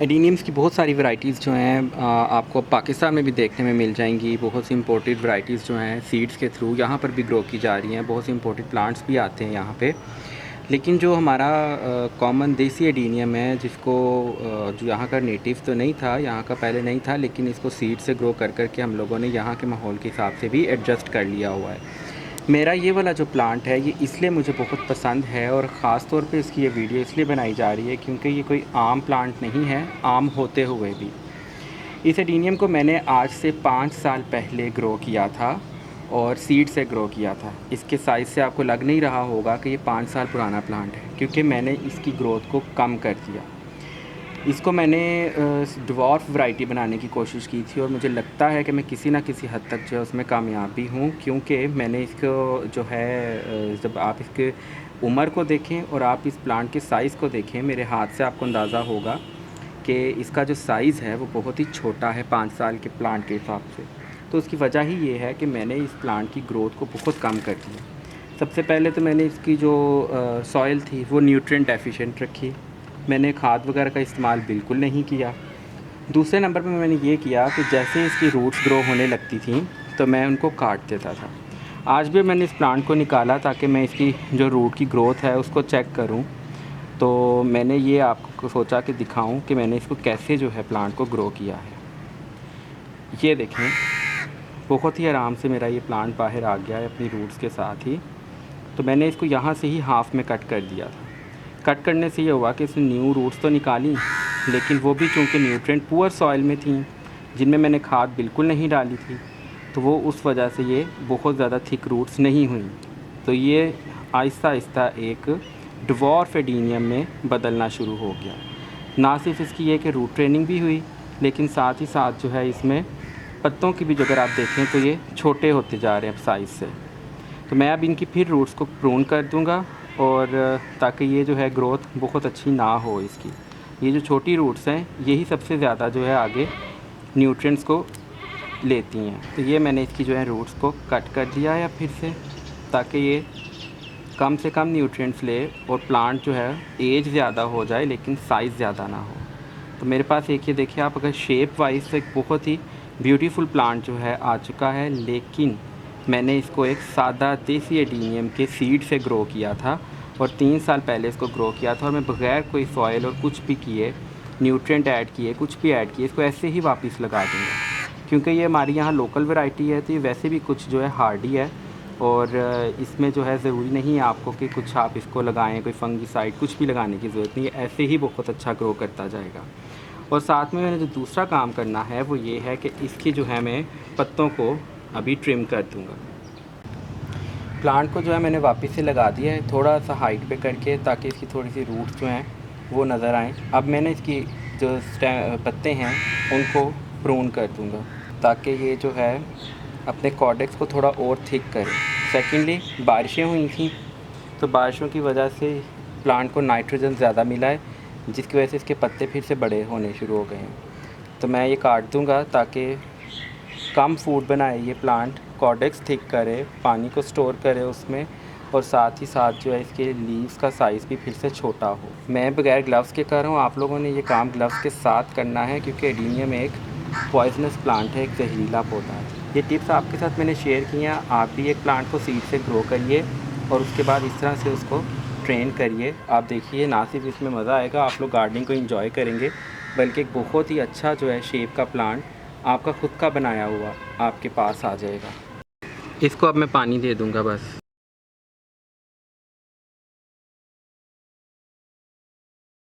एडीनियम्स की बहुत सारी वैरायटीज़ जो हैं आपको पाकिस्तान में भी देखने में मिल जाएंगी। बहुत सी इंपोर्टेड वैरायटीज़ जो हैं सीड्स के थ्रू यहाँ पर भी ग्रो की जा रही हैं। बहुत सी इंपोर्टेड प्लांट्स भी आते हैं यहाँ पे। लेकिन जो हमारा कॉमन देसी एडीनियम है, जिसको जो यहाँ का नेटिव तो नहीं था, यहाँ का पहले नहीं था, लेकिन इसको सीड से ग्रो कर कर के हम लोगों ने यहाँ के माहौल के हिसाब से भी एडजस्ट कर लिया हुआ है। मेरा ये वाला जो प्लांट है ये इसलिए मुझे बहुत पसंद है, और ख़ास तौर पे इसकी ये वीडियो इसलिए बनाई जा रही है क्योंकि ये कोई आम प्लांट नहीं है, आम होते हुए भी। इस एडीनियम को मैंने आज से 5 साल पहले ग्रो किया था और सीड से ग्रो किया था। इसके साइज़ से आपको लग नहीं रहा होगा कि ये 5 साल पुराना प्लांट है, क्योंकि मैंने इसकी ग्रोथ को कम कर दिया। इसको मैंने ड्वार्फ वैरायटी बनाने की कोशिश की थी, और मुझे लगता है कि मैं किसी न किसी हद तक जो है उसमें कामयाब भी हूँ, क्योंकि मैंने इसको जो है जब आप इसके उम्र को देखें और आप इस प्लांट के साइज़ को देखें, मेरे हाथ से आपको अंदाज़ा होगा कि इसका जो साइज़ है वो बहुत ही छोटा है 5 साल के प्लांट के हिसाब से। तो उसकी वजह ही ये है कि मैंने इस प्लांट की ग्रोथ को बहुत कम कर दिया। सबसे पहले तो मैंने इसकी जो सॉइल थी वो न्यूट्रिएंट डेफिशिएंट रखी। मैंने खाद वगैरह का इस्तेमाल बिल्कुल नहीं किया। दूसरे नंबर पे मैंने ये किया कि जैसे इसकी रूट्स ग्रो होने लगती थी तो मैं उनको काट देता था। आज भी मैंने इस प्लांट को निकाला ताकि मैं इसकी जो रूट की ग्रोथ है उसको चेक करूं। तो मैंने ये आपको सोचा कि दिखाऊं कि मैंने इसको कैसे जो है प्लांट को ग्रो किया है। ये देखें, बहुत ही आराम से मेरा ये प्लांट बाहर आ गया है अपनी रूट्स के साथ ही। तो मैंने इसको यहाँ से ही हाफ़ में कट कर दिया था। कट करने से ये हुआ कि इसने न्यू रूट्स तो निकाली, लेकिन वो भी चूँकि न्यूट्रिएंट पुअर सॉइल में थी, जिनमें मैंने खाद बिल्कुल नहीं डाली थी, तो वो उस वजह से ये बहुत ज़्यादा थिक रूट्स नहीं हुई। तो ये आहिस्ता आहिस्ता एक ड्वार्फ एडीनियम में बदलना शुरू हो गया। ना सिर्फ इसकी ये कि रूट ट्रेनिंग भी हुई, लेकिन साथ ही साथ जो है इसमें पत्तों की भी अगर आप देखें तो ये छोटे होते जा रहे हैं अब साइज़ से। तो मैं अब इनकी फिर रूट्स को प्रून कर दूंगा, और ताकि ये जो है ग्रोथ बहुत अच्छी ना हो इसकी। ये जो छोटी रूट्स हैं यही सबसे ज़्यादा जो है आगे न्यूट्रिएंट्स को लेती हैं। तो ये मैंने इसकी जो है रूट्स को कट कर दिया है फिर से, ताकि ये कम से कम न्यूट्रिएंट्स ले और प्लांट जो है एज ज़्यादा हो जाए लेकिन साइज़ ज़्यादा ना हो। तो मेरे पास एक ये देखिए आप, अगर शेप वाइज तो एक बहुत ही ब्यूटीफुल प्लांट जो है आ चुका है, लेकिन मैंने इसको एक सादा देसी एडीनियम के सीड से ग्रो किया था और 3 साल पहले इसको ग्रो किया था, और मैं बग़ैर कोई सॉइल और कुछ भी किए, न्यूट्रिएंट ऐड किए, कुछ भी ऐड किए, इसको ऐसे ही वापस लगा दूँगा। क्योंकि ये हमारी यहाँ लोकल वैरायटी है, तो ये वैसे भी कुछ जो है हार्डी है, और इसमें जो है ज़रूरी नहीं है आपको कि कुछ आप इसको लगाएं, कोई फंगीसाइड कुछ भी लगाने की ज़रूरत नहीं है, ऐसे ही बहुत अच्छा ग्रो करता जाएगा। और साथ में मैंने जो दूसरा काम करना है वो ये है कि इसकी जो है मैं पत्तों को अभी ट्रिम कर दूँगा। प्लांट को जो है मैंने वापस से लगा दिया है थोड़ा सा हाइट पे करके, ताकि इसकी थोड़ी सी रूट्स जो हैं वो नज़र आएँ। अब मैंने इसकी जो पत्ते हैं उनको प्रून कर दूँगा, ताकि ये जो है अपने कॉर्डेक्स को थोड़ा और थिक करे। सेकेंडली, बारिशें हुई थी, तो बारिशों की वजह से प्लांट को नाइट्रोजन ज़्यादा मिला है, जिसकी वजह से इसके पत्ते फिर से बड़े होने शुरू हो गए हैं। तो मैं ये काट दूँगा ताकि कम फूड बनाए ये प्लांट, कॉर्डेक्स थिक करे, पानी को स्टोर करे उसमें, और साथ ही साथ जो है इसके लीव्स का साइज़ भी फिर से छोटा हो। मैं बगैर ग्लव्स के कर रहा हूँ, आप लोगों ने ये काम ग्लव्स के साथ करना है, क्योंकि एडीनियम एक पॉइजनस प्लांट है, एक जहरीला पौधा है। ये टिप्स आपके साथ मैंने शेयर किए हैं। आप भी एक प्लांट को सीड से ग्रो करिए और उसके बाद इस तरह से उसको ट्रेन करिए। आप देखिए, ना सिर्फ इसमें मज़ा आएगा, आप लोग गार्डनिंग को एंजॉय करेंगे, बल्कि एक बहुत ही अच्छा जो है शेप का प्लांट आपका खुद का बनाया हुआ आपके पास आ जाएगा। इसको अब मैं पानी दे दूँगा बस।